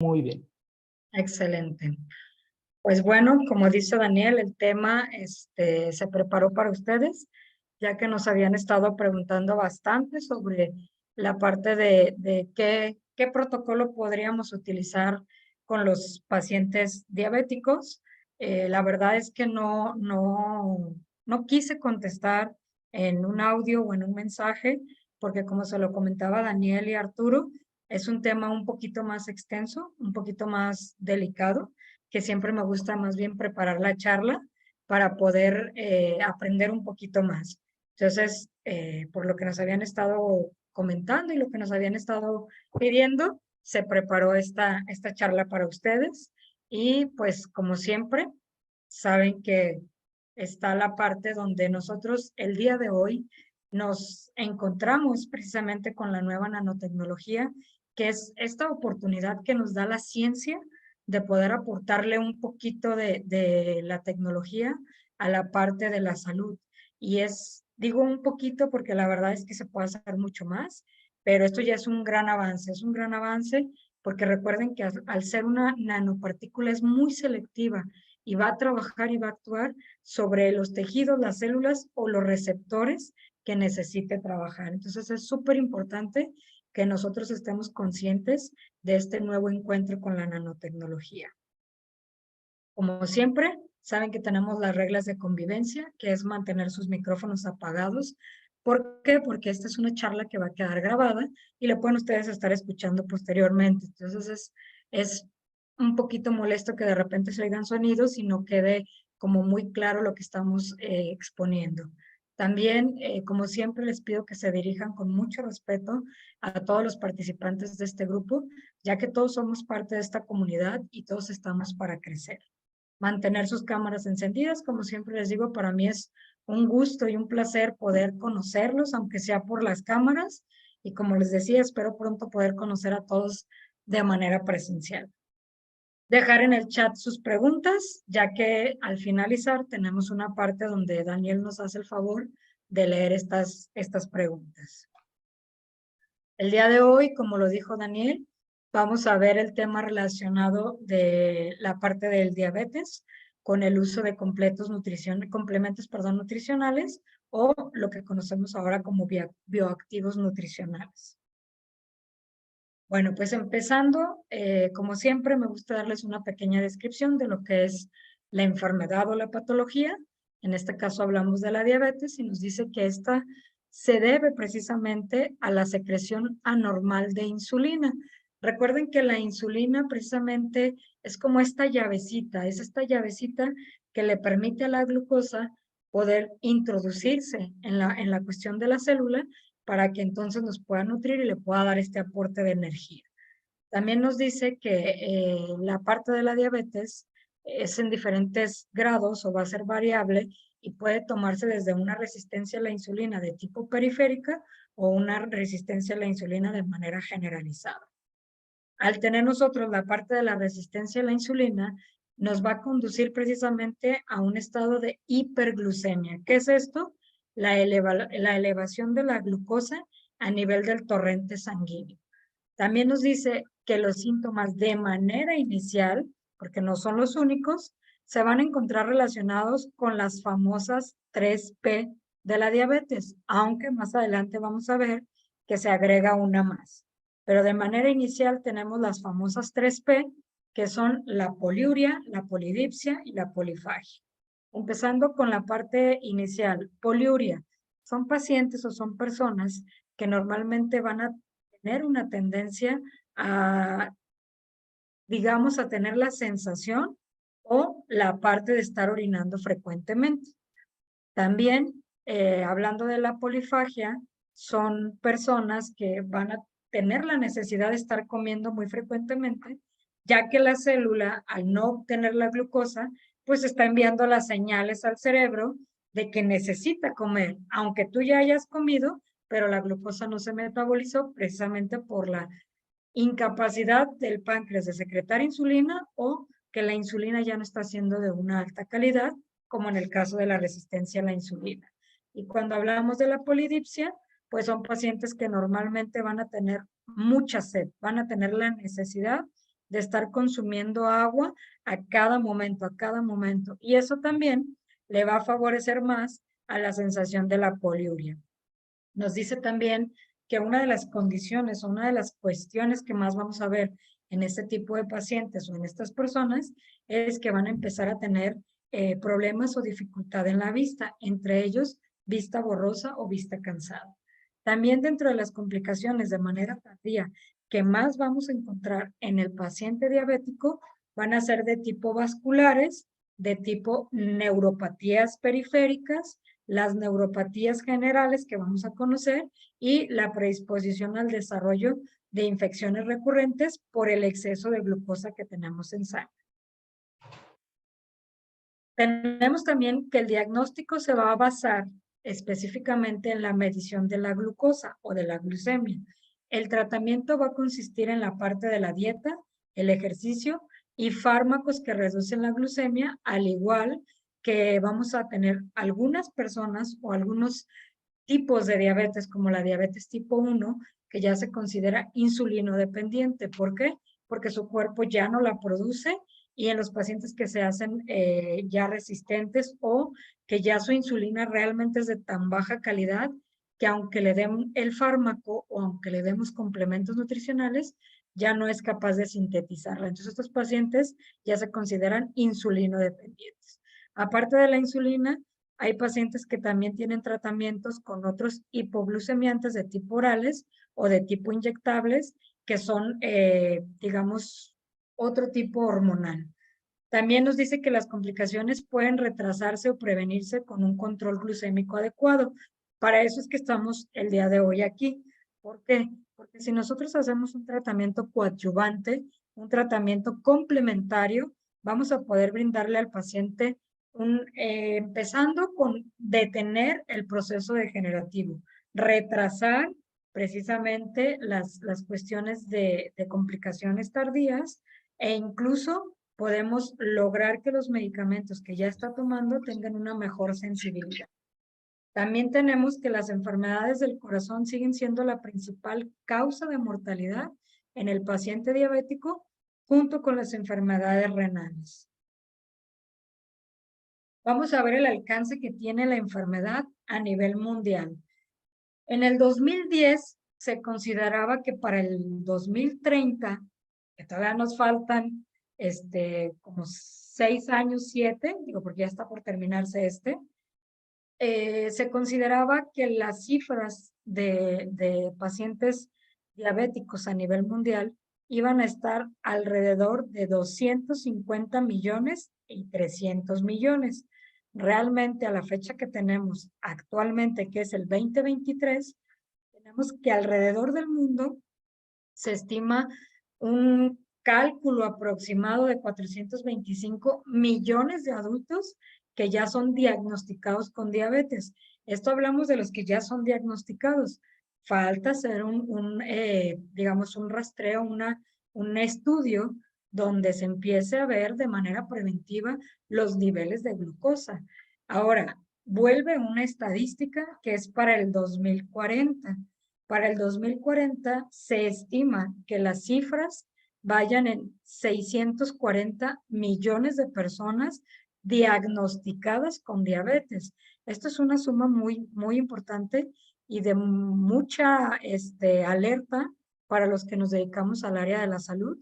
Muy bien. Excelente. Pues bueno, como dice Daniel, el tema se preparó para ustedes, ya que nos habían estado preguntando bastante sobre la parte de qué protocolo podríamos utilizar con los pacientes diabéticos. La verdad es que no quise contestar en un audio o en un mensaje, porque como se lo comentaba Daniel y Arturo, es un tema un poquito más extenso, un poquito más delicado, que siempre me gusta más bien preparar la charla para poder aprender un poquito más. Entonces, por lo que nos habían estado comentando y lo que nos habían estado pidiendo, se preparó esta charla para ustedes. Y pues, como siempre, saben que está la parte donde nosotros el día de hoy nos encontramos precisamente con la nueva nanotecnología, que es esta oportunidad que nos da la ciencia de poder aportarle un poquito de la tecnología a la parte de la salud. Y digo un poquito porque la verdad es que se puede hacer mucho más, pero esto ya es un gran avance porque recuerden que al ser una nanopartícula es muy selectiva y va a trabajar y va a actuar sobre los tejidos, las células o los receptores que necesite trabajar. Entonces es súper importante que nosotros estemos conscientes de este nuevo encuentro con la nanotecnología. Como siempre, saben que tenemos las reglas de convivencia, que es mantener sus micrófonos apagados. ¿Por qué? Porque esta es una charla que va a quedar grabada y la pueden ustedes estar escuchando posteriormente. Entonces es un poquito molesto que de repente se oigan sonidos y no quede como muy claro lo que estamos exponiendo. También, como siempre, les pido que se dirijan con mucho respeto a todos los participantes de este grupo, ya que todos somos parte de esta comunidad y todos estamos para crecer. Mantener sus cámaras encendidas, como siempre les digo, para mí es un gusto y un placer poder conocerlos, aunque sea por las cámaras, y como les decía, espero pronto poder conocer a todos de manera presencial. Dejar en el chat sus preguntas, ya que al finalizar tenemos una parte donde Daniel nos hace el favor de leer estas preguntas. El día de hoy, como lo dijo Daniel, vamos a ver el tema relacionado de la parte del diabetes con el uso de complementos nutricionales o lo que conocemos ahora como bioactivos nutricionales. Bueno, pues empezando, como siempre, me gusta darles una pequeña descripción de lo que es la enfermedad o la patología. En este caso hablamos de la diabetes y nos dice que esta se debe precisamente a la secreción anormal de insulina. Recuerden que la insulina precisamente es como esta llavecita, es esta llavecita que le permite a la glucosa poder introducirse en la cuestión de la célula para que entonces nos pueda nutrir y le pueda dar este aporte de energía. También nos dice que la parte de la diabetes es en diferentes grados o va a ser variable y puede tomarse desde una resistencia a la insulina de tipo periférica o una resistencia a la insulina de manera generalizada. Al tener nosotros la parte de la resistencia a la insulina, nos va a conducir precisamente a un estado de hiperglucemia. ¿Qué es esto? La elevación de la glucosa a nivel del torrente sanguíneo. También nos dice que los síntomas de manera inicial, porque no son los únicos, se van a encontrar relacionados con las famosas 3P de la diabetes, aunque más adelante vamos a ver que se agrega una más. Pero de manera inicial tenemos las famosas 3P, que son la poliuria, la polidipsia y la polifagia. Empezando con la parte inicial, poliuria. Son pacientes o son personas que normalmente van a tener una tendencia a, digamos, a tener la sensación o la parte de estar orinando frecuentemente. También, hablando de la polifagia, son personas que van a tener la necesidad de estar comiendo muy frecuentemente, ya que la célula, al no obtener la glucosa, pues está enviando las señales al cerebro de que necesita comer, aunque tú ya hayas comido, pero la glucosa no se metabolizó precisamente por la incapacidad del páncreas de secretar insulina o que la insulina ya no está siendo de una alta calidad, como en el caso de la resistencia a la insulina. Y cuando hablamos de la polidipsia, pues son pacientes que normalmente van a tener mucha sed, van a tener la necesidad de estar consumiendo agua a cada momento, a cada momento. Y eso también le va a favorecer más a la sensación de la poliuria. Nos dice también que una de las condiciones, una de las cuestiones que más vamos a ver en este tipo de pacientes o en estas personas es que van a empezar a tener problemas o dificultad en la vista, entre ellos vista borrosa o vista cansada. También dentro de las complicaciones de manera tardía que más vamos a encontrar en el paciente diabético van a ser de tipo vasculares, de tipo neuropatías periféricas, las neuropatías generales que vamos a conocer y la predisposición al desarrollo de infecciones recurrentes por el exceso de glucosa que tenemos en sangre. Tenemos también que el diagnóstico se va a basar específicamente en la medición de la glucosa o de la glucemia. El tratamiento va a consistir en la parte de la dieta, el ejercicio y fármacos que reducen la glucemia, al igual que vamos a tener algunas personas o algunos tipos de diabetes, como la diabetes tipo 1, que ya se considera insulino dependiente. ¿Por qué? Porque su cuerpo ya no la produce y en los pacientes que se hacen ya resistentes o que ya su insulina realmente es de tan baja calidad que aunque le den el fármaco o aunque le demos complementos nutricionales, ya no es capaz de sintetizarla. Entonces estos pacientes ya se consideran insulino dependientes. Aparte de la insulina, hay pacientes que también tienen tratamientos con otros hipoglucemiantes de tipo orales o de tipo inyectables, que son, digamos, otro tipo hormonal. También nos dice que las complicaciones pueden retrasarse o prevenirse con un control glucémico adecuado. Para eso es que estamos el día de hoy aquí. ¿Por qué? Porque si nosotros hacemos un tratamiento coadyuvante, un tratamiento complementario, vamos a poder brindarle al paciente empezando con detener el proceso degenerativo, retrasar precisamente las cuestiones de complicaciones tardías e incluso podemos lograr que los medicamentos que ya está tomando tengan una mejor sensibilidad. También tenemos que las enfermedades del corazón siguen siendo la principal causa de mortalidad en el paciente diabético junto con las enfermedades renales. Vamos a ver el alcance que tiene la enfermedad a nivel mundial. En el 2010 se consideraba que para el 2030, que todavía nos faltan como 6 años, 7, digo porque ya está por terminarse se consideraba que las cifras de pacientes diabéticos a nivel mundial iban a estar alrededor de 250 millones y 300 millones. Realmente a la fecha que tenemos actualmente, que es el 2023, tenemos que alrededor del mundo se estima un cálculo aproximado de 425 millones de adultos que ya son diagnosticados con diabetes. Esto hablamos de los que ya son diagnosticados. Falta hacer digamos, un rastreo, un estudio donde se empiece a ver de manera preventiva los niveles de glucosa. Ahora, vuelve una estadística que es para el 2040. Para el 2040 se estima que las cifras vayan en 640 millones de personas diagnosticadas con diabetes. Esto es una suma muy, muy importante y de mucha alerta para los que nos dedicamos al área de la salud,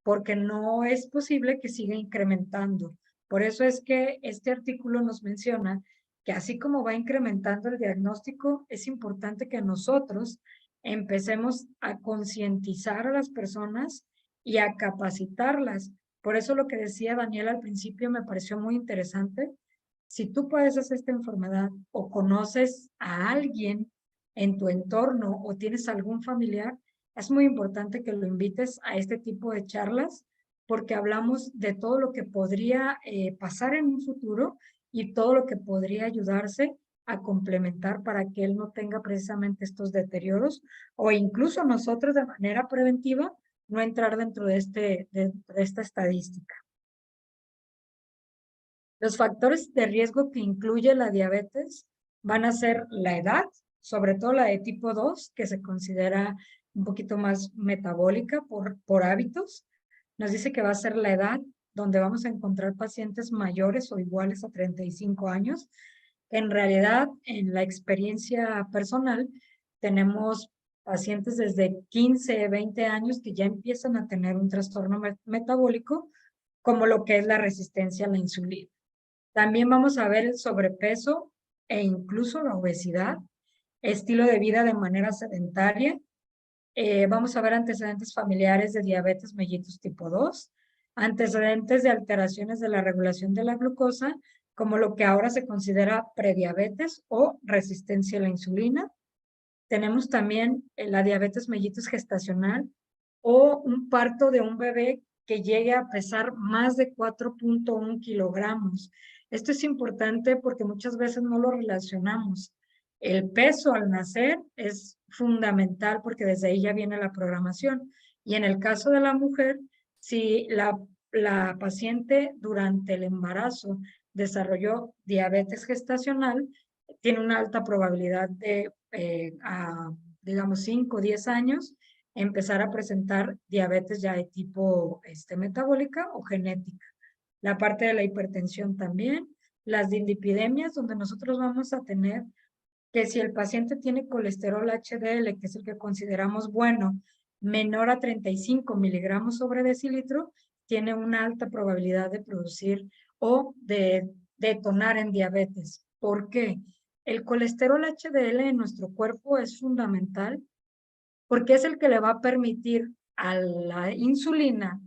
porque no es posible que siga incrementando. Por eso es que este artículo nos menciona que así como va incrementando el diagnóstico, es importante que nosotros empecemos a concientizar a las personas y a capacitarlas. Por eso lo que decía Daniel al principio me pareció muy interesante. Si tú padeces esta enfermedad o conoces a alguien en tu entorno o tienes algún familiar, es muy importante que lo invites a este tipo de charlas porque hablamos de todo lo que podría pasar en un futuro y todo lo que podría ayudarse a complementar para que él no tenga precisamente estos deterioros o incluso nosotros de manera preventiva no entrar dentro de esta estadística. Los factores de riesgo que incluye la diabetes van a ser la edad, sobre todo la de tipo 2, que se considera un poquito más metabólica por hábitos. nos dice que va a ser la edad donde vamos a encontrar pacientes mayores o iguales a 35 años. En realidad, en la experiencia personal, tenemos pacientes desde 15, 20 años que ya empiezan a tener un trastorno metabólico, como lo que es la resistencia a la insulina. También vamos a ver el sobrepeso e incluso la obesidad, estilo de vida de manera sedentaria. Vamos a ver antecedentes familiares de diabetes mellitus tipo 2, antecedentes de alteraciones de la regulación de la glucosa, como lo que ahora se considera prediabetes o resistencia a la insulina. Tenemos también la diabetes mellitus gestacional o un parto de un bebé que llegue a pesar más de 4.1 kilogramos. Esto es importante porque muchas veces no lo relacionamos. El peso al nacer es fundamental porque desde ahí ya viene la programación. Y en el caso de la mujer, si la paciente durante el embarazo desarrolló diabetes gestacional, tiene una alta probabilidad de, digamos, 5 o 10 años, empezar a presentar diabetes ya de tipo metabólica o genética. La parte de la hipertensión también, las dislipidemias, donde nosotros vamos a tener que si el paciente tiene colesterol HDL, que es el que consideramos bueno, menor a 35 miligramos sobre decilitro, tiene una alta probabilidad de producir o de detonar en diabetes. ¿Por qué? El colesterol HDL en nuestro cuerpo es fundamental porque es el que le va a permitir a la insulina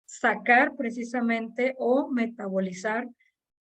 sacar precisamente o metabolizar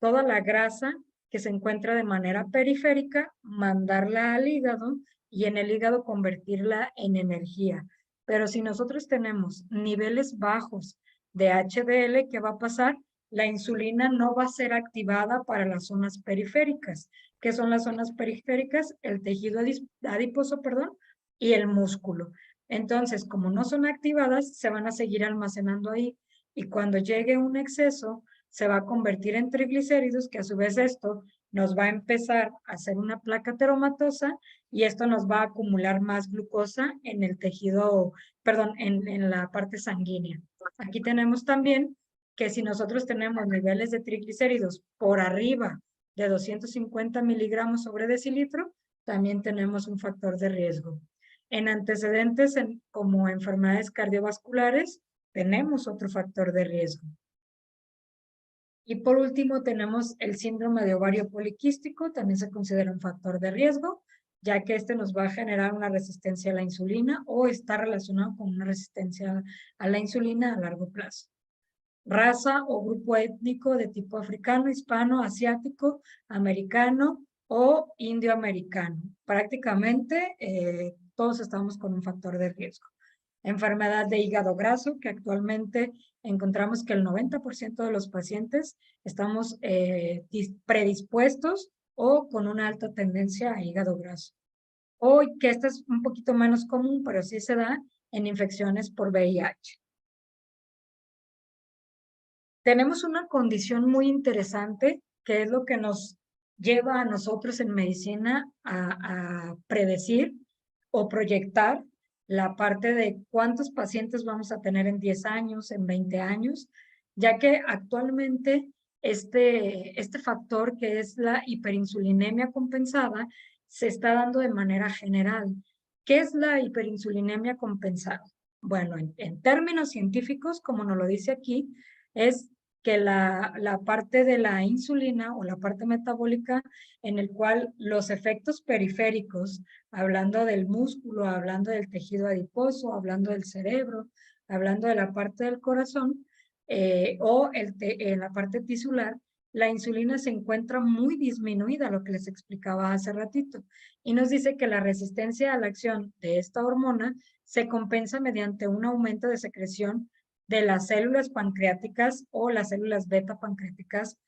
toda la grasa que se encuentra de manera periférica, mandarla al hígado y en el hígado convertirla en energía. Pero si nosotros tenemos niveles bajos de HDL, ¿qué va a pasar? La insulina no va a ser activada para las zonas periféricas. ¿Qué son las zonas periféricas? El tejido adiposo, perdón, y el músculo. Entonces, como no son activadas, se van a seguir almacenando ahí y cuando llegue un exceso, se va a convertir en triglicéridos, que a su vez esto nos va a empezar a hacer una placa ateromatosa y esto nos va a acumular más glucosa en el tejido, perdón, en la parte sanguínea. Aquí tenemos también que si nosotros tenemos niveles de triglicéridos por arriba de 250 miligramos sobre decilitro, también tenemos un factor de riesgo. En antecedentes como enfermedades cardiovasculares, tenemos otro factor de riesgo. Y por último tenemos el síndrome de ovario poliquístico, también se considera un factor de riesgo, ya que este nos va a generar una resistencia a la insulina o está relacionado con una resistencia a la insulina a largo plazo. Raza o grupo étnico de tipo africano, hispano, asiático, americano o indioamericano. Prácticamente todos estamos con un factor de riesgo. Enfermedad de hígado graso, que actualmente encontramos que el 90% de los pacientes estamos predispuestos o con una alta tendencia a hígado graso. O que esta es un poquito menos común, pero sí se da en infecciones por VIH. Tenemos una condición muy interesante que es lo que nos lleva a nosotros en medicina a predecir o proyectar la parte de cuántos pacientes vamos a tener en 10 años, en 20 años, ya que actualmente este factor que es la hiperinsulinemia compensada se está dando de manera general. ¿Qué es la hiperinsulinemia compensada? Bueno, en términos científicos, como nos lo dice aquí, es que la parte de la insulina o la parte metabólica en el cual los efectos periféricos, hablando del músculo, hablando del tejido adiposo, hablando del cerebro, hablando de la parte del corazón o en la parte tisular, la insulina se encuentra muy disminuida, lo que les explicaba hace ratito, y nos dice que la resistencia a la acción de esta hormona se compensa mediante un aumento de secreción de las células pancreáticas o las células beta pancreáticas,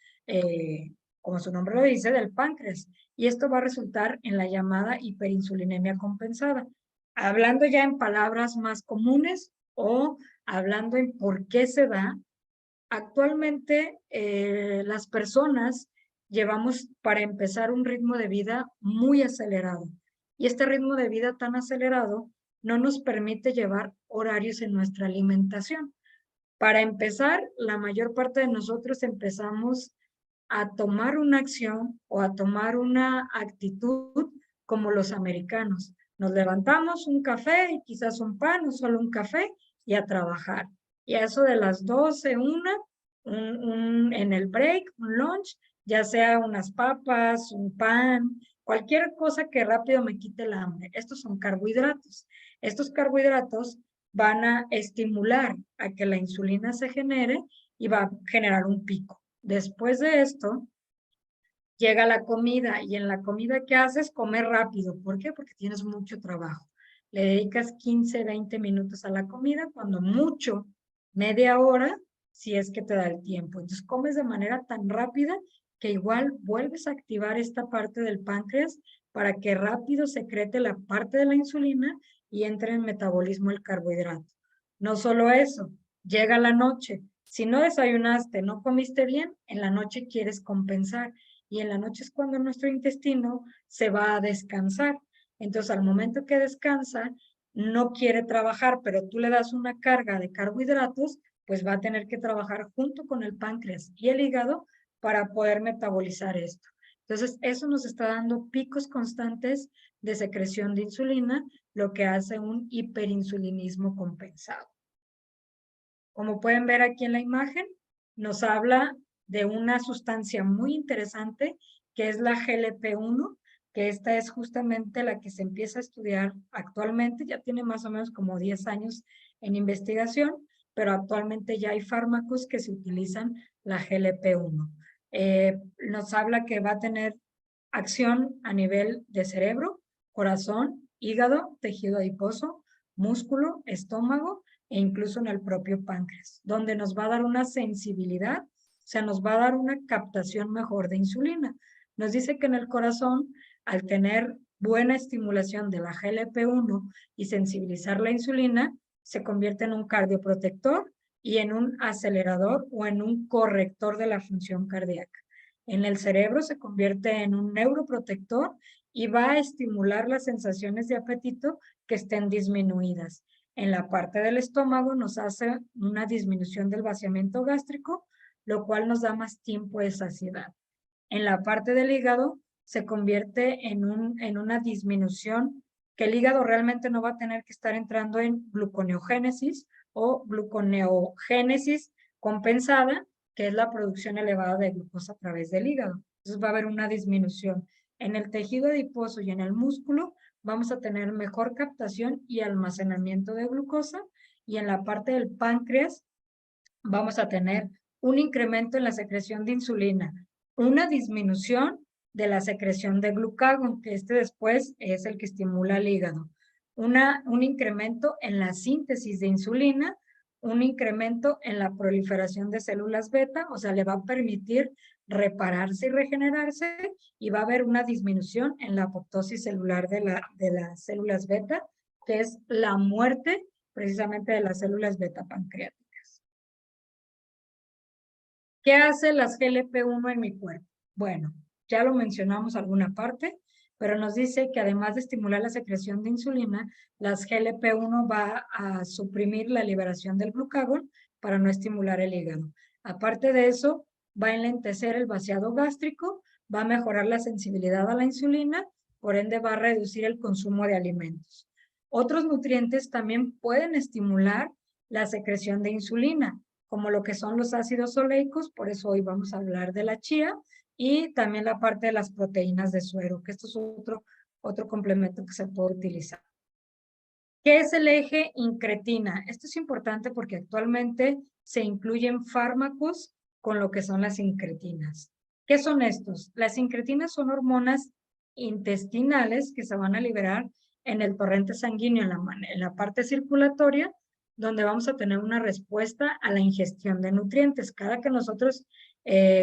como su nombre lo dice, del páncreas. Y esto va a resultar en la llamada hiperinsulinemia compensada. Hablando ya en palabras más comunes o hablando en por qué se da, actualmente las personas llevamos para empezar un ritmo de vida muy acelerado. Y este ritmo de vida tan acelerado no nos permite llevar horarios en nuestra alimentación. Para empezar, la mayor parte de nosotros empezamos a tomar una acción o a tomar una actitud como los americanos. Nos levantamos, un café y quizás un pan o solo un café y a trabajar. Y a eso de las 12, en el break, un lunch, ya sea unas papas, un pan, cualquier cosa que rápido me quite el hambre. Estos son carbohidratos. Estos carbohidratos van a estimular a que la insulina se genere y va a generar un pico. Después de esto, llega la comida y en la comida que haces, comer rápido. ¿Por qué? Porque tienes mucho trabajo. Le dedicas 15, 20 minutos a la comida, cuando mucho, media hora, si es que te da el tiempo. Entonces comes de manera tan rápida que igual vuelves a activar esta parte del páncreas para que rápido secrete la parte de la insulina y entre en metabolismo el carbohidrato. No solo eso, llega la noche. Si no desayunaste, no comiste bien, en la noche quieres compensar y en la noche es cuando nuestro intestino se va a descansar. Entonces, al momento que descansa, no quiere trabajar, pero tú le das una carga de carbohidratos, pues va a tener que trabajar junto con el páncreas y el hígado para poder metabolizar esto. Entonces, eso nos está dando picos constantes de secreción de insulina, lo que hace un hiperinsulinismo compensado. Como pueden ver aquí en la imagen, nos habla de una sustancia muy interesante que es la GLP-1, que esta es justamente la que se empieza a estudiar actualmente, ya tiene más o menos como 10 años en investigación, pero actualmente ya hay fármacos que se utilizan la GLP-1. Nos habla que va a tener acción a nivel de cerebro, corazón, hígado, tejido adiposo, músculo, estómago e incluso en el propio páncreas, donde nos va a dar una sensibilidad, o sea, nos va a dar una captación mejor de insulina. Nos dice que en el corazón, al tener buena estimulación de la GLP-1 y sensibilizar la insulina, se convierte en un cardioprotector y en un acelerador o en un corrector de la función cardíaca. En el cerebro se convierte en un neuroprotector y va a estimular las sensaciones de apetito que estén disminuidas. En la parte del estómago nos hace una disminución del vaciamiento gástrico, lo cual nos da más tiempo de saciedad. En la parte del hígado se convierte en una disminución que el hígado realmente no va a tener que estar entrando en gluconeogénesis o gluconeogénesis compensada, que es la producción elevada de glucosa a través del hígado. Entonces va a haber una disminución. En el tejido adiposo y en el músculo vamos a tener mejor captación y almacenamiento de glucosa, y en la parte del páncreas vamos a tener un incremento en la secreción de insulina, una disminución de la secreción de glucagón, que después es el que estimula el hígado, un incremento en la síntesis de insulina, un incremento en la proliferación de células beta, o sea, le va a permitir repararse y regenerarse, y va a haber una disminución en la apoptosis celular de las células beta, que es la muerte precisamente de las células beta pancreáticas. ¿Qué hace las GLP-1 en mi cuerpo? Bueno, ya lo mencionamos alguna parte, pero nos dice que además de estimular la secreción de insulina, las GLP-1 va a suprimir la liberación del glucagón para no estimular el hígado. Aparte de eso, va a enlentecer el vaciado gástrico, va a mejorar la sensibilidad a la insulina, por ende va a reducir el consumo de alimentos. Otros nutrientes también pueden estimular la secreción de insulina, como lo que son los ácidos oleicos, por eso hoy vamos a hablar de la chía, y también la parte de las proteínas de suero, que esto es otro complemento que se puede utilizar. ¿Qué es el eje incretina? Esto es importante porque actualmente se incluyen fármacos con lo que son las incretinas. ¿Qué son estos? Las incretinas son hormonas intestinales que se van a liberar en el torrente sanguíneo, en la parte circulatoria, donde vamos a tener una respuesta a la ingestión de nutrientes. Cada que nosotros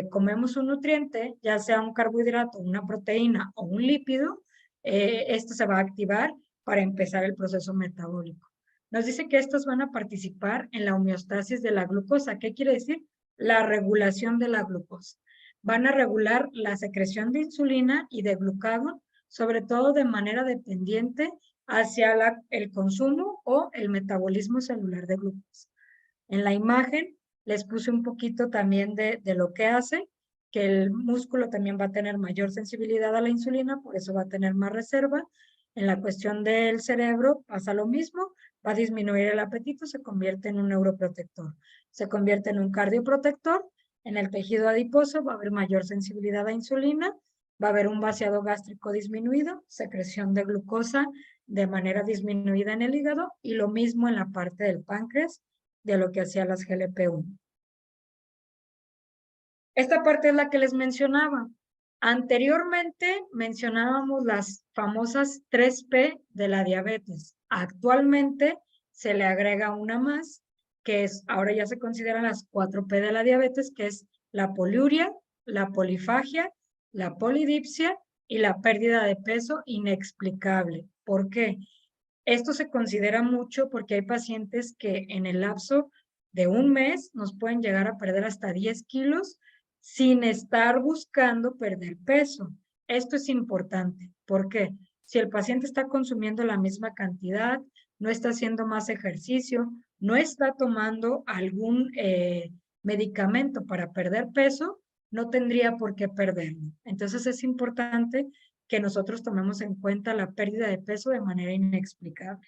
comemos un nutriente, ya sea un carbohidrato, una proteína o un lípido, esto se va a activar para empezar el proceso metabólico. Nos dice que estos van a participar en la homeostasis de la glucosa. ¿Qué quiere decir? La regulación de la glucosa. Van a regular la secreción de insulina y de glucagón, sobre todo de manera dependiente hacia el consumo o el metabolismo celular de glucosa. En la imagen les puse un poquito también de lo que hace, que el músculo también va a tener mayor sensibilidad a la insulina, por eso va a tener más reserva. En la cuestión del cerebro pasa lo mismo, va a disminuir el apetito, se convierte en un neuroprotector, se convierte en un cardioprotector. En el tejido adiposo va a haber mayor sensibilidad a insulina, va a haber un vaciado gástrico disminuido, secreción de glucosa de manera disminuida en el hígado y lo mismo en la parte del páncreas de lo que hacía las GLP-1. Esta parte es la que les mencionaba. Anteriormente mencionábamos las famosas 3P de la diabetes. Actualmente se le agrega una más, que es, ahora ya se consideran las 4P de la diabetes, que es la poliuria, la polifagia, la polidipsia y la pérdida de peso inexplicable. ¿Por qué? Esto se considera mucho porque hay pacientes que en el lapso de un mes nos pueden llegar a perder hasta 10 kilos sin estar buscando perder peso. Esto es importante. ¿Por qué? Si el paciente está consumiendo la misma cantidad, no está haciendo más ejercicio, no está tomando algún medicamento para perder peso, no tendría por qué perderlo. Entonces es importante que nosotros tomemos en cuenta la pérdida de peso de manera inexplicable.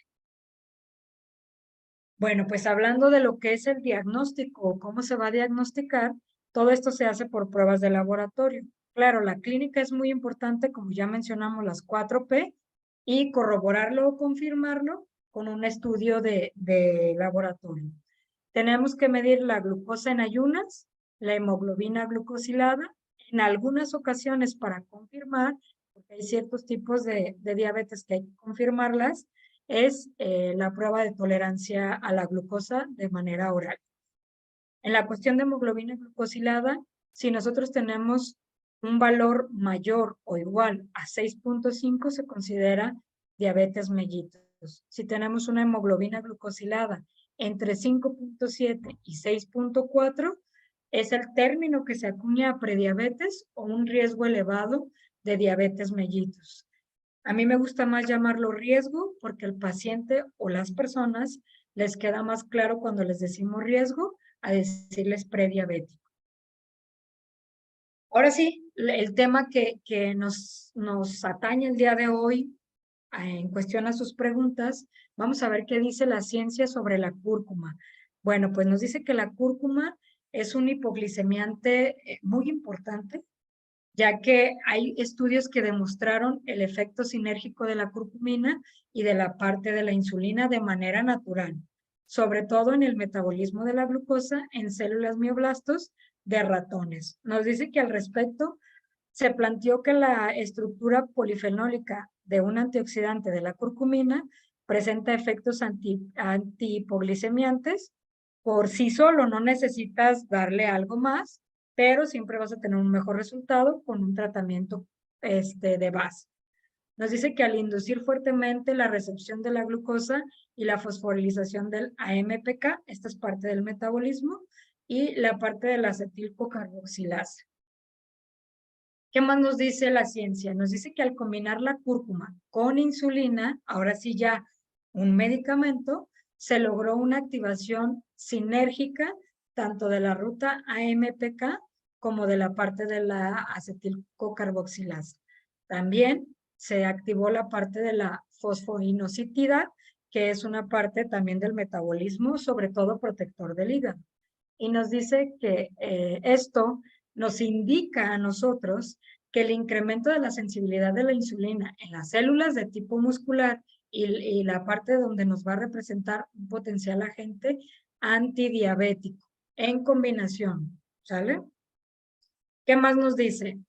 Bueno, pues hablando de lo que es el diagnóstico o cómo se va a diagnosticar, todo esto se hace por pruebas de laboratorio. Claro, la clínica es muy importante, como ya mencionamos, las 4P, y corroborarlo o confirmarlo con un estudio de laboratorio. Tenemos que medir la glucosa en ayunas, la hemoglobina glucosilada, en algunas ocasiones para confirmar, porque hay ciertos tipos de diabetes que hay que confirmarlas, es la prueba de tolerancia a la glucosa de manera oral. En la cuestión de hemoglobina glucosilada, si nosotros tenemos un valor mayor o igual a 6.5, se considera diabetes mellitus. Si tenemos una hemoglobina glucosilada entre 5.7 y 6.4, es el término que se acuña a prediabetes o un riesgo elevado de diabetes mellitus. A mí me gusta más llamarlo riesgo porque el paciente o las personas les queda más claro cuando les decimos riesgo a decirles prediabético. Ahora sí, el tema que nos atañe el día de hoy en cuestión a sus preguntas, vamos a ver qué dice la ciencia sobre la cúrcuma. Bueno, pues nos dice que la cúrcuma es un hipoglicemiante muy importante, ya que hay estudios que demostraron el efecto sinérgico de la curcumina y de la parte de la insulina de manera natural, sobre todo en el metabolismo de la glucosa en células mioblastos de ratones. Nos dice que al respecto se planteó que la estructura polifenólica de un antioxidante de la curcumina presenta efectos antihipoglicemiantes por sí solo, no necesitas darle algo más, pero siempre vas a tener un mejor resultado con un tratamiento de base. Nos dice que al inducir fuertemente la recepción de la glucosa y la fosforilización del AMPK, esta es parte del metabolismo, y la parte de la acetilcocarboxilasa. ¿Qué más nos dice la ciencia? Nos dice que al combinar la cúrcuma con insulina, ahora sí ya un medicamento, se logró una activación sinérgica tanto de la ruta AMPK como de la parte de la acetilcocarboxilasa. También se activó la parte de la fosfoinositida, que es una parte también del metabolismo, sobre todo protector del hígado. Y nos dice que esto nos indica a nosotros que el incremento de la sensibilidad de la insulina en las células de tipo muscular y la parte donde nos va a representar un potencial agente antidiabético en combinación, ¿sale? ¿Qué más nos dice?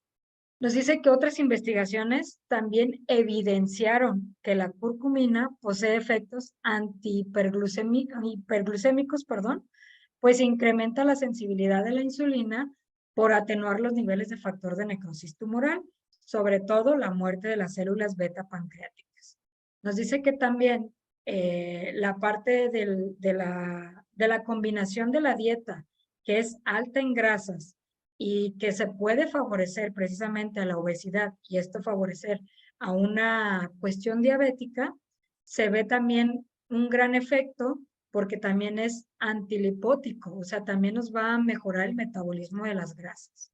Nos dice que otras investigaciones también evidenciaron que la curcumina posee efectos hiperglucémicos, pues incrementa la sensibilidad de la insulina por atenuar los niveles de factor de necrosis tumoral, sobre todo la muerte de las células beta pancreáticas. Nos dice que también la parte de la combinación de la dieta, que es alta en grasas, y que se puede favorecer precisamente a la obesidad y esto favorecer a una cuestión diabética, se ve también un gran efecto porque también es antilipótico, o sea, también nos va a mejorar el metabolismo de las grasas.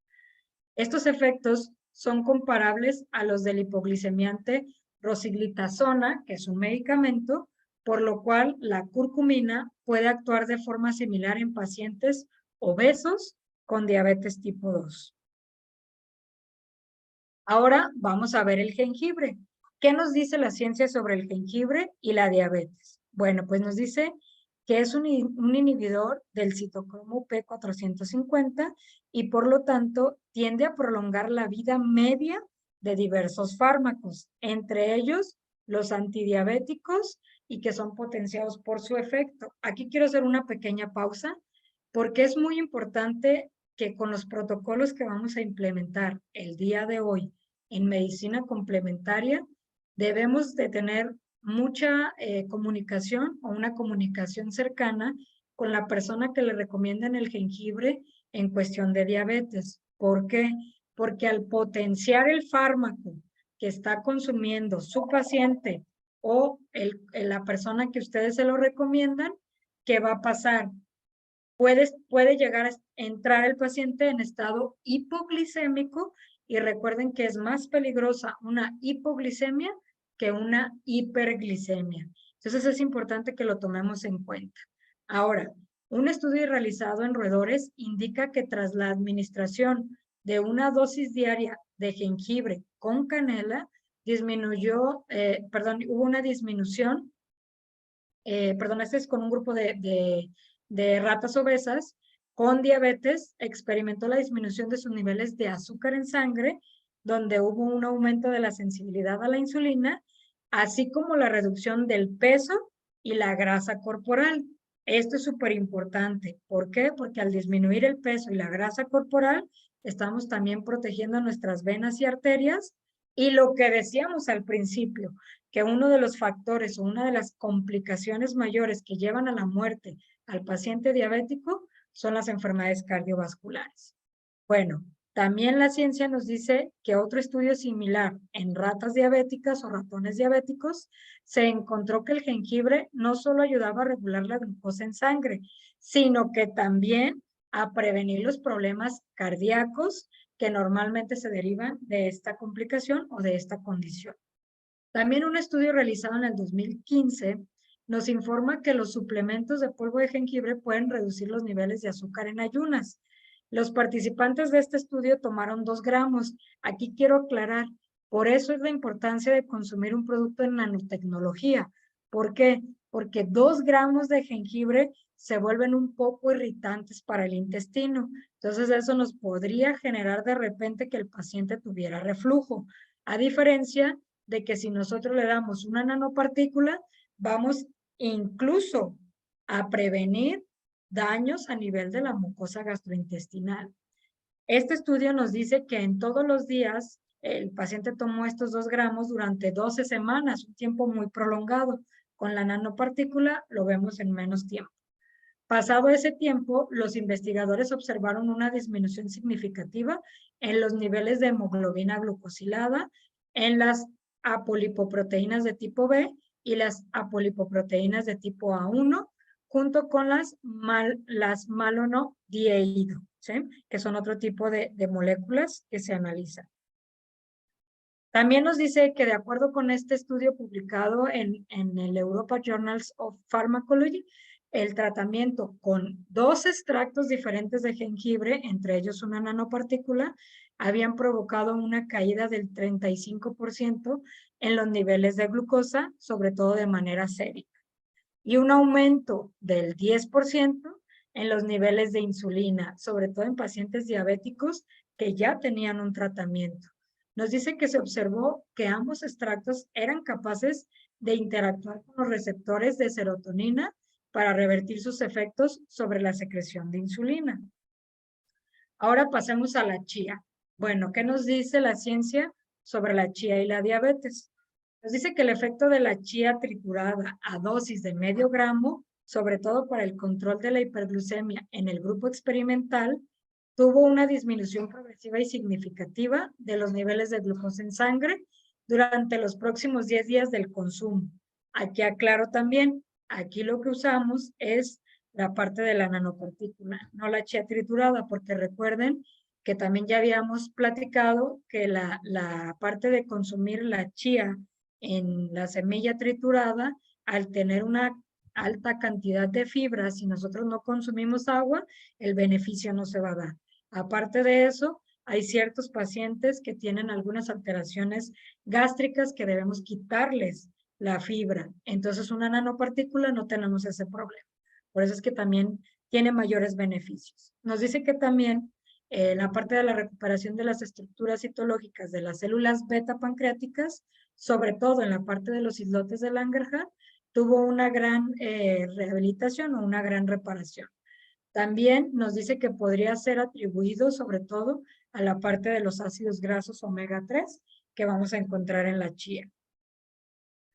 Estos efectos son comparables a los del hipoglicemiante rosiglitazona, que es un medicamento, por lo cual la curcumina puede actuar de forma similar en pacientes obesos con diabetes tipo 2. Ahora vamos a ver el jengibre. ¿Qué nos dice la ciencia sobre el jengibre y la diabetes? Bueno, pues nos dice que es un inhibidor del citocromo P450 y por lo tanto tiende a prolongar la vida media de diversos fármacos, entre ellos los antidiabéticos y que son potenciados por su efecto. Aquí quiero hacer una pequeña pausa porque es muy importante que con los protocolos que vamos a implementar el día de hoy en medicina complementaria, debemos de tener mucha comunicación o una comunicación cercana con la persona que le recomiendan el jengibre en cuestión de diabetes. ¿Por qué? Porque al potenciar el fármaco que está consumiendo su paciente o la persona que ustedes se lo recomiendan, ¿qué va a pasar? Puede llegar a entrar el paciente en estado hipoglicémico y recuerden que es más peligrosa una hipoglicemia que una hiperglicemia. Entonces es importante que lo tomemos en cuenta. Ahora, un estudio realizado en roedores indica que tras la administración de una dosis diaria de jengibre con canela, hubo una disminución, este es con un grupo de ratas obesas con diabetes, experimentó la disminución de sus niveles de azúcar en sangre, donde hubo un aumento de la sensibilidad a la insulina, así como la reducción del peso y la grasa corporal. Esto es súper importante. ¿Por qué? Porque al disminuir el peso y la grasa corporal, estamos también protegiendo nuestras venas y arterias. Y lo que decíamos al principio, que uno de los factores o una de las complicaciones mayores que llevan a la muerte al paciente diabético son las enfermedades cardiovasculares. Bueno, también la ciencia nos dice que otro estudio similar en ratas diabéticas o ratones diabéticos se encontró que el jengibre no solo ayudaba a regular la glucosa en sangre, sino que también a prevenir los problemas cardíacos que normalmente se derivan de esta complicación o de esta condición. También un estudio realizado en el 2015 nos informa que los suplementos de polvo de jengibre pueden reducir los niveles de azúcar en ayunas. Los participantes de este estudio tomaron 2 gramos. Aquí quiero aclarar, por eso es la importancia de consumir un producto en nanotecnología. ¿Por qué? Porque 2 gramos de jengibre se vuelven un poco irritantes para el intestino. Entonces eso nos podría generar de repente que el paciente tuviera reflujo. A diferencia de que si nosotros le damos una nanopartícula, vamos incluso a prevenir daños a nivel de la mucosa gastrointestinal. Este estudio nos dice que en todos los días el paciente tomó estos 2 gramos durante 12 semanas, un tiempo muy prolongado. Con la nanopartícula lo vemos en menos tiempo. Pasado ese tiempo, los investigadores observaron una disminución significativa en los niveles de hemoglobina glucosilada, en las apolipoproteínas de tipo B y las apolipoproteínas de tipo A1, junto con las malonodieído, ¿sí? Que son otro tipo de moléculas que se analizan. También nos dice que de acuerdo con este estudio publicado en el Europa Journals of Pharmacology, el tratamiento con 2 extractos diferentes de jengibre, entre ellos una nanopartícula, habían provocado una caída del 35% en los niveles de glucosa, sobre todo de manera sérica, y un aumento del 10% en los niveles de insulina, sobre todo en pacientes diabéticos que ya tenían un tratamiento. Nos dice que se observó que ambos extractos eran capaces de interactuar con los receptores de serotonina para revertir sus efectos sobre la secreción de insulina. Ahora pasemos a la chía. Bueno, ¿qué nos dice la ciencia sobre la chía y la diabetes? Nos dice que el efecto de la chía triturada a dosis de medio gramo, sobre todo para el control de la hiperglucemia en el grupo experimental, tuvo una disminución progresiva y significativa de los niveles de glucosa en sangre durante los próximos 10 días del consumo. Aquí aclaro también, Aquí lo que usamos es la parte de la nanopartícula, no la chía triturada, porque recuerden que también ya habíamos platicado que la parte de consumir la chía en la semilla triturada, al tener una alta cantidad de fibras, si nosotros no consumimos agua, el beneficio no se va a dar. Aparte de eso, hay ciertos pacientes que tienen algunas alteraciones gástricas que debemos quitarles la fibra. Entonces, una nanopartícula no tenemos ese problema. Por eso es que también tiene mayores beneficios. Nos dice que también la parte de la recuperación de las estructuras citológicas de las células beta pancreáticas, sobre todo en la parte de los islotes de Langerhans, tuvo una gran rehabilitación o una gran reparación. También nos dice que podría ser atribuido sobre todo a la parte de los ácidos grasos omega 3 que vamos a encontrar en la chía.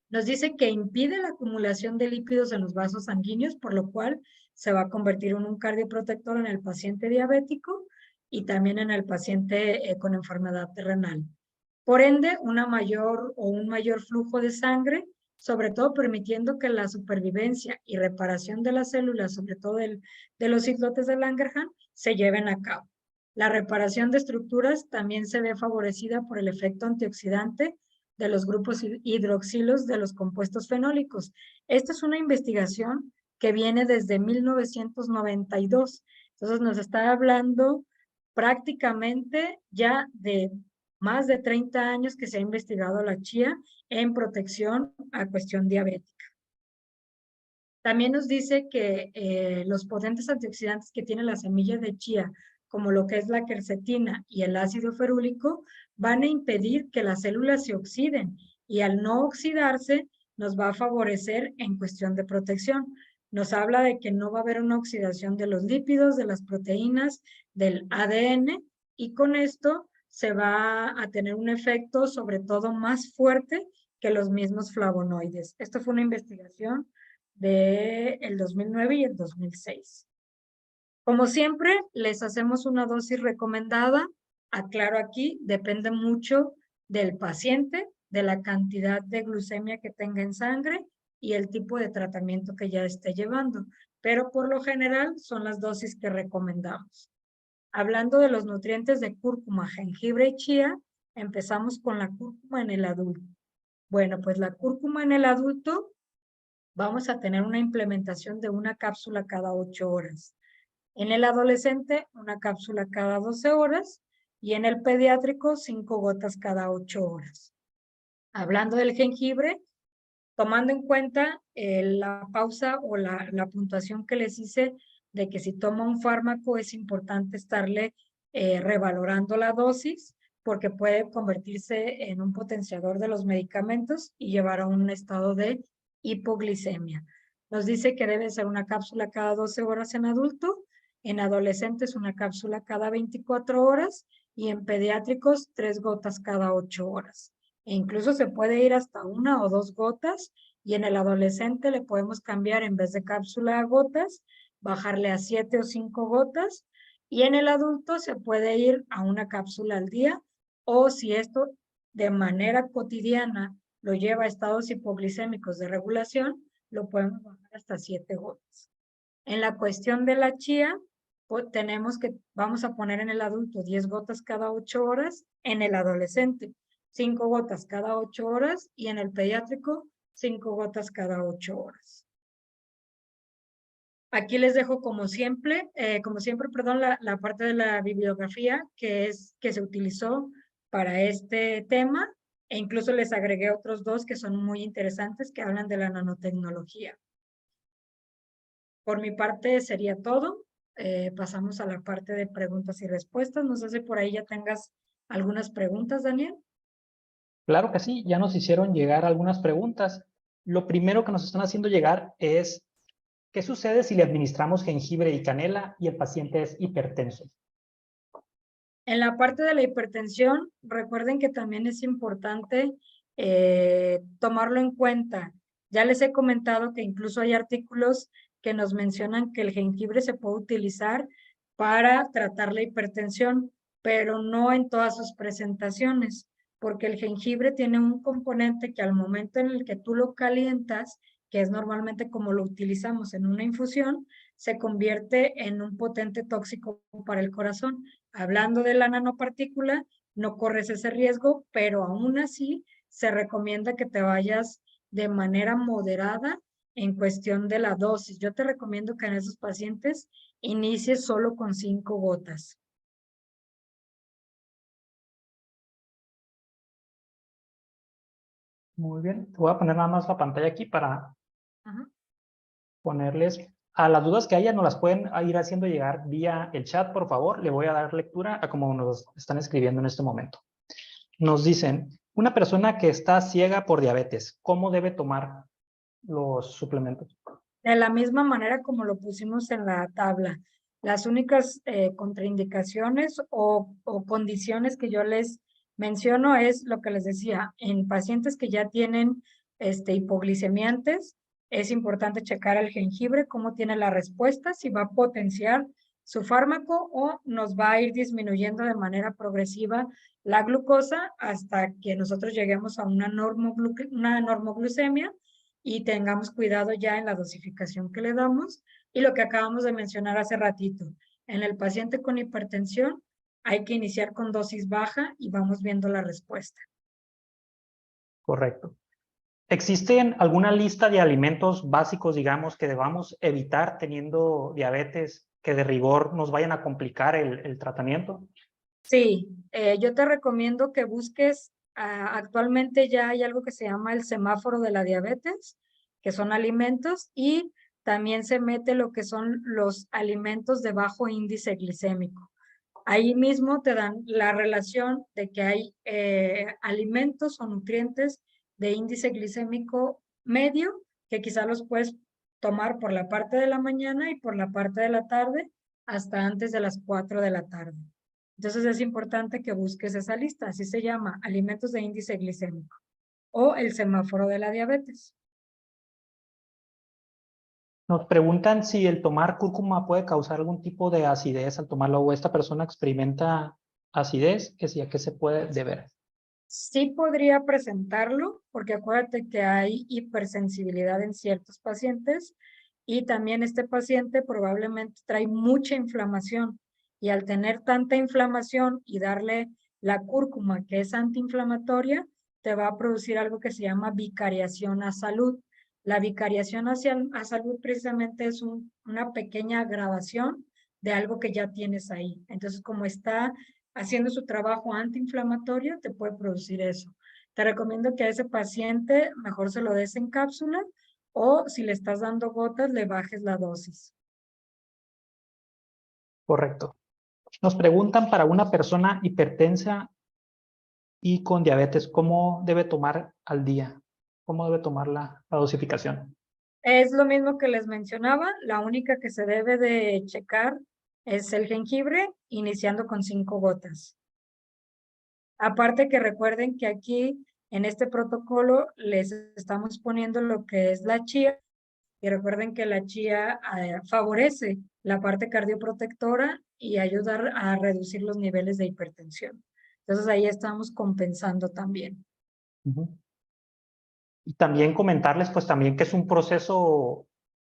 Nos dice que impide la acumulación de lípidos en los vasos sanguíneos, por lo cual se va a convertir en un cardioprotector en el paciente diabético y también en el paciente con enfermedad renal. Por ende, un mayor flujo de sangre, sobre todo permitiendo que la supervivencia y reparación de las células, sobre todo de los islotes de Langerhans, se lleven a cabo. La reparación de estructuras también se ve favorecida por el efecto antioxidante de los grupos hidroxilos de los compuestos fenólicos. Esta es una investigación que viene desde 1992. Entonces nos está hablando prácticamente ya de más de 30 años que se ha investigado la chía en protección a cuestión diabética. También nos dice que los potentes antioxidantes que tiene la semilla de chía, como lo que es la quercetina y el ácido ferúlico, van a impedir que las células se oxiden y al no oxidarse nos va a favorecer en cuestión de protección. Nos habla de que no va a haber una oxidación de los lípidos, de las proteínas, del ADN y con esto se va a tener un efecto sobre todo más fuerte que los mismos flavonoides. Esto fue una investigación del 2009 y el 2006. Como siempre, les hacemos una dosis recomendada. Aclaro aquí, depende mucho del paciente, de la cantidad de glucemia que tenga en sangre y el tipo de tratamiento que ya esté llevando. Pero por lo general son las dosis que recomendamos. Hablando de los nutrientes de cúrcuma, jengibre y chía, empezamos con la cúrcuma en el adulto. Bueno, pues la cúrcuma en el adulto vamos a tener una implementación de una cápsula cada 8 horas. En el adolescente, una cápsula cada 12 horas y en el pediátrico, 5 gotas cada 8 horas. Hablando del jengibre, tomando en cuenta la pausa o la puntuación que les hice de que si toma un fármaco es importante estarle revalorando la dosis porque puede convertirse en un potenciador de los medicamentos y llevar a un estado de hipoglicemia. Nos dice que debe ser una cápsula cada 12 horas en adulto, en adolescentes una cápsula cada 24 horas y en pediátricos 3 gotas cada 8 horas. E incluso se puede ir hasta 1 o 2 gotas y en el adolescente le podemos cambiar en vez de cápsula a gotas, bajarle a 7 o 5 gotas y en el adulto se puede ir a una cápsula al día o si esto de manera cotidiana lo lleva a estados hipoglicémicos de regulación, lo podemos bajar hasta 7 gotas. En la cuestión de la chía, tenemos que, vamos a poner en el adulto 10 gotas cada 8 horas, en el adolescente 5 gotas cada 8 horas y en el pediátrico 5 gotas cada 8 horas. Aquí les dejo como siempre, perdón, la parte de la bibliografía que se utilizó para este tema e incluso les agregué otros 2 que son muy interesantes que hablan de la nanotecnología. Por mi parte sería todo. Pasamos a la parte de preguntas y respuestas. No sé si por ahí ya tengas algunas preguntas, Daniel. Claro que sí, ya nos hicieron llegar algunas preguntas. Lo primero que nos están haciendo llegar es, ¿qué sucede si le administramos jengibre y canela y el paciente es hipertenso? En la parte de la hipertensión, recuerden que también es importante tomarlo en cuenta. Ya les he comentado que incluso hay artículos que nos mencionan que el jengibre se puede utilizar para tratar la hipertensión, pero no en todas sus presentaciones, porque el jengibre tiene un componente que al momento en el que tú lo calientas que es normalmente como lo utilizamos en una infusión, se convierte en un potente tóxico para el corazón. Hablando de la nanopartícula, no corres ese riesgo, pero aún así se recomienda que te vayas de manera moderada en cuestión de la dosis. Yo te recomiendo que en esos pacientes inicies solo con 5 gotas. Muy bien. Te voy a poner nada más la pantalla aquí para Ajá. ponerles a las dudas que haya, nos las pueden ir haciendo llegar vía el chat, por favor. Le voy a dar lectura a como nos están escribiendo en este momento. Nos dicen, una persona que está ciega por diabetes, ¿cómo debe tomar los suplementos? De la misma manera como lo pusimos en la tabla. Las únicas contraindicaciones o condiciones que yo les menciono es lo que les decía, en pacientes que ya tienen hipoglicemiantes, es importante checar el jengibre, cómo tiene la respuesta, si va a potenciar su fármaco o nos va a ir disminuyendo de manera progresiva la glucosa hasta que nosotros lleguemos a una normoglucemia y tengamos cuidado ya en la dosificación que le damos. Y lo que acabamos de mencionar hace ratito, en el paciente con hipertensión hay que iniciar con dosis baja y vamos viendo la respuesta. Correcto. ¿Existen alguna lista de alimentos básicos, digamos, que debamos evitar teniendo diabetes, que de rigor nos vayan a complicar el tratamiento? Sí, yo te recomiendo que busques, actualmente ya hay algo que se llama el semáforo de la diabetes, que son alimentos, y también se mete lo que son los alimentos de bajo índice glicémico. Ahí mismo te dan la relación de que hay alimentos o nutrientes de índice glicémico medio, que quizá los puedes tomar por la parte de la mañana y por la parte de la tarde hasta antes de las 4 de la tarde. Entonces es importante que busques esa lista, así se llama, alimentos de índice glicémico o el semáforo de la diabetes. Nos preguntan si el tomar cúrcuma puede causar algún tipo de acidez al tomarlo o esta persona experimenta acidez, que sí, ¿a qué se puede deber? Sí podría presentarlo, porque acuérdate que hay hipersensibilidad en ciertos pacientes y también este paciente probablemente trae mucha inflamación y al tener tanta inflamación y darle la cúrcuma que es antiinflamatoria, te va a producir algo que se llama vicariación a salud. La vicariación a salud precisamente es una pequeña agravación de algo que ya tienes ahí. Entonces, como está haciendo su trabajo antiinflamatorio, te puede producir eso. Te recomiendo que a ese paciente mejor se lo des en cápsula o si le estás dando gotas, le bajes la dosis. Correcto. Nos preguntan para una persona hipertensa y con diabetes, ¿cómo debe tomar al día? ¿Cómo debe tomar la dosificación? Es lo mismo que les mencionaba, la única que se debe de checar es el jengibre, iniciando con 5 gotas. Aparte que recuerden que aquí en este protocolo les estamos poniendo lo que es la chía y recuerden que la chía favorece la parte cardioprotectora y ayuda a reducir los niveles de hipertensión. Entonces ahí estamos compensando también. Y también comentarles, pues también que es un proceso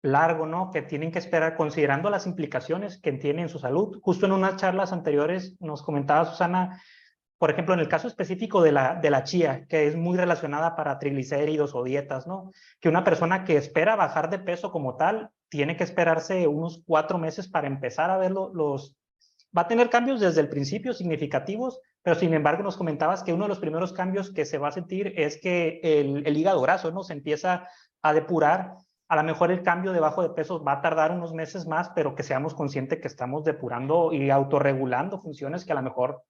largo, ¿no? Que tienen que esperar, considerando las implicaciones que tiene en su salud. Justo en unas charlas anteriores nos comentaba Susana, por ejemplo, en el caso específico de la chía, que es muy relacionada para triglicéridos o dietas, ¿no? Que una persona que espera bajar de peso como tal, tiene que esperarse unos 4 meses para empezar a ver va a tener cambios desde el principio significativos, pero sin embargo nos comentabas que uno de los primeros cambios que se va a sentir es que el hígado graso, ¿no? Se empieza a depurar. A lo mejor el cambio de bajo de peso va a tardar unos meses más, pero que seamos conscientes que estamos depurando y autorregulando funciones que a lo mejor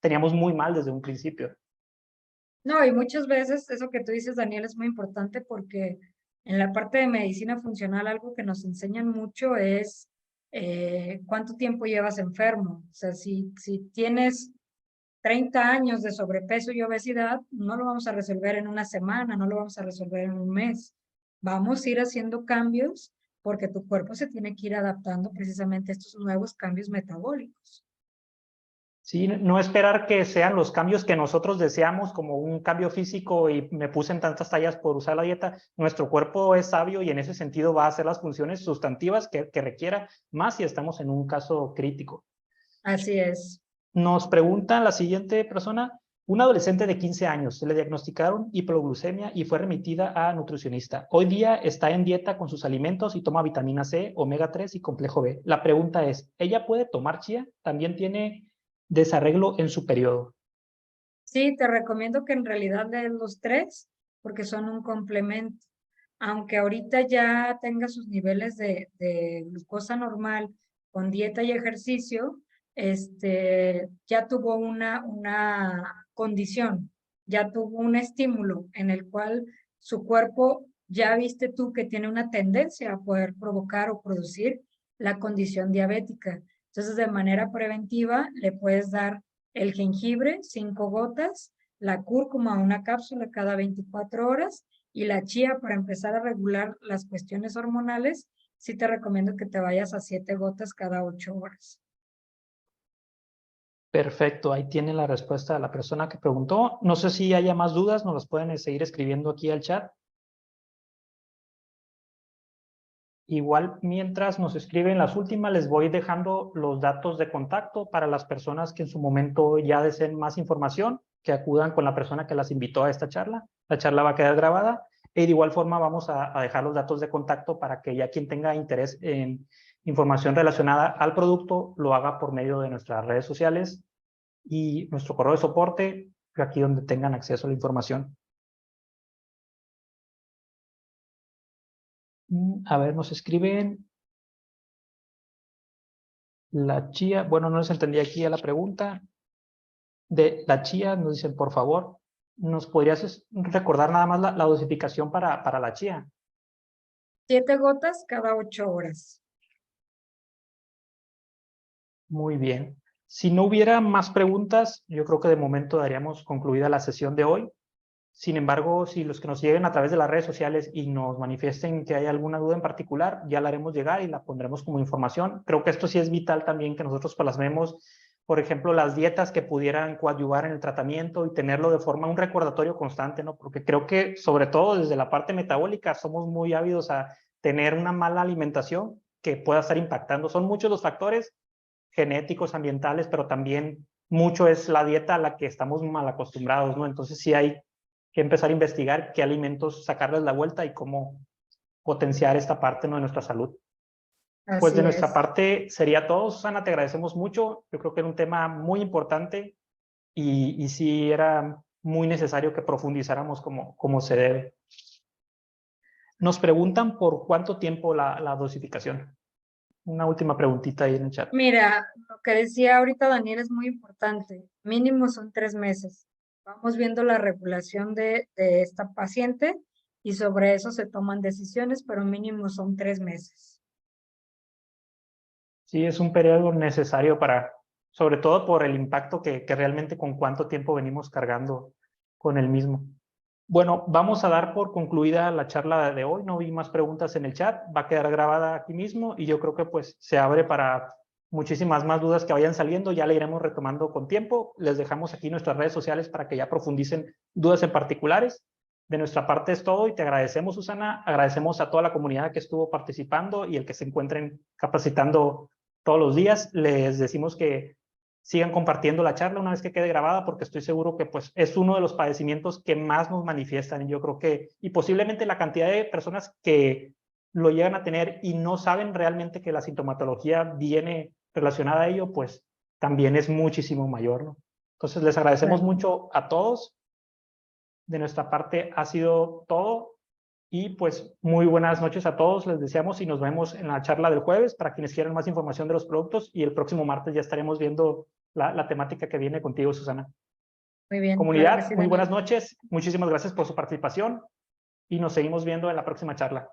teníamos muy mal desde un principio. No, y muchas veces eso que tú dices, Daniel, es muy importante porque en la parte de medicina funcional algo que nos enseñan mucho es cuánto tiempo llevas enfermo. O sea, si tienes 30 años de sobrepeso y obesidad, no lo vamos a resolver en una semana, no lo vamos a resolver en un mes. Vamos a ir haciendo cambios porque tu cuerpo se tiene que ir adaptando precisamente a estos nuevos cambios metabólicos. Sí, no esperar que sean los cambios que nosotros deseamos, como un cambio físico y me puse en tantas tallas por usar la dieta. Nuestro cuerpo es sabio y en ese sentido va a hacer las funciones sustantivas que requiera, más si estamos en un caso crítico. Así es. Nos pregunta la siguiente persona: una adolescente de 15 años, se le diagnosticaron hipoglucemia y fue remitida a nutricionista. Hoy día está en dieta con sus alimentos y toma vitamina C, omega 3 y complejo B. La pregunta es, ¿ella puede tomar chía? También tiene desarreglo en su periodo. Sí, te recomiendo que en realidad lees los tres porque son un complemento. Aunque ahorita ya tenga sus niveles de glucosa normal con dieta y ejercicio, ya tuvo una condición, ya tuvo un estímulo en el cual su cuerpo, ya viste tú que tiene una tendencia a poder provocar o producir la condición diabética. Entonces, de manera preventiva, le puedes dar el jengibre, 5 gotas, la cúrcuma, una cápsula cada 24 horas, y la chía para empezar a regular las cuestiones hormonales. Sí te recomiendo que te vayas a 7 gotas cada 8 horas. Perfecto, ahí tiene la respuesta de la persona que preguntó. No sé si haya más dudas, nos las pueden seguir escribiendo aquí al chat. Igual, mientras nos escriben las últimas, les voy dejando los datos de contacto para las personas que en su momento ya deseen más información, que acudan con la persona que las invitó a esta charla. La charla va a quedar grabada y de igual forma vamos a dejar los datos de contacto para que ya quien tenga interés en información relacionada al producto lo haga por medio de nuestras redes sociales y nuestro correo de soporte, aquí donde tengan acceso a la información. A ver, nos escriben la chía. Bueno, no les entendí aquí a la pregunta. De la chía, nos dicen, por favor, ¿nos podrías recordar nada más la dosificación para la chía? 7 gotas cada 8 horas. Muy bien. Si no hubiera más preguntas, yo creo que de momento daríamos concluida la sesión de hoy. Sin embargo, si los que nos lleguen a través de las redes sociales y nos manifiesten que hay alguna duda en particular, ya la haremos llegar y la pondremos como información. Creo que esto sí es vital también que nosotros plasmemos, por ejemplo, las dietas que pudieran coadyuvar en el tratamiento y tenerlo de forma, un recordatorio constante, ¿no? Porque creo que sobre todo desde la parte metabólica somos muy ávidos a tener una mala alimentación que pueda estar impactando. Son muchos los factores genéticos, ambientales, pero también mucho es la dieta a la que estamos mal acostumbrados, ¿no? Entonces sí hay que empezar a investigar qué alimentos sacarles la vuelta y cómo potenciar esta parte, ¿no?, de nuestra salud. Pues de Así nuestra es. parte sería todo, Susana, te agradecemos mucho. Yo creo que era un tema muy importante y sí era muy necesario que profundizáramos como se debe. Nos preguntan por cuánto tiempo la dosificación. Una última preguntita ahí en el chat. Mira, lo que decía ahorita Daniel es muy importante. Mínimo son 3 meses. Vamos viendo la regulación de esta paciente y sobre eso se toman decisiones, pero mínimo son 3 meses. Sí, es un periodo necesario para, sobre todo por el impacto que realmente con cuánto tiempo venimos cargando con el mismo. Bueno, vamos a dar por concluida la charla de hoy. No vi más preguntas en el chat. Va a quedar grabada aquí mismo y yo creo que pues se abre para muchísimas más dudas que vayan saliendo. Ya le iremos retomando con tiempo. Les dejamos aquí nuestras redes sociales para que ya profundicen dudas en particulares. De nuestra parte es todo y te agradecemos, Susana. Agradecemos a toda la comunidad que estuvo participando y el que se encuentren capacitando todos los días. Les decimos que sigan compartiendo la charla una vez que quede grabada, porque estoy seguro que pues es uno de los padecimientos que más nos manifiestan. Yo creo que, y posiblemente la cantidad de personas que lo llegan a tener y no saben realmente que la sintomatología viene relacionada a ello, pues también es muchísimo mayor, ¿no? Entonces les agradecemos Claro. mucho a todos. De nuestra parte ha sido todo. Y pues muy buenas noches a todos, les deseamos y nos vemos en la charla del jueves para quienes quieran más información de los productos y el próximo martes ya estaremos viendo la temática que viene contigo, Susana. Muy bien, claro que Comunidad, sí, muy buenas Daniel. noches, muchísimas gracias por su participación y nos seguimos viendo en la próxima charla.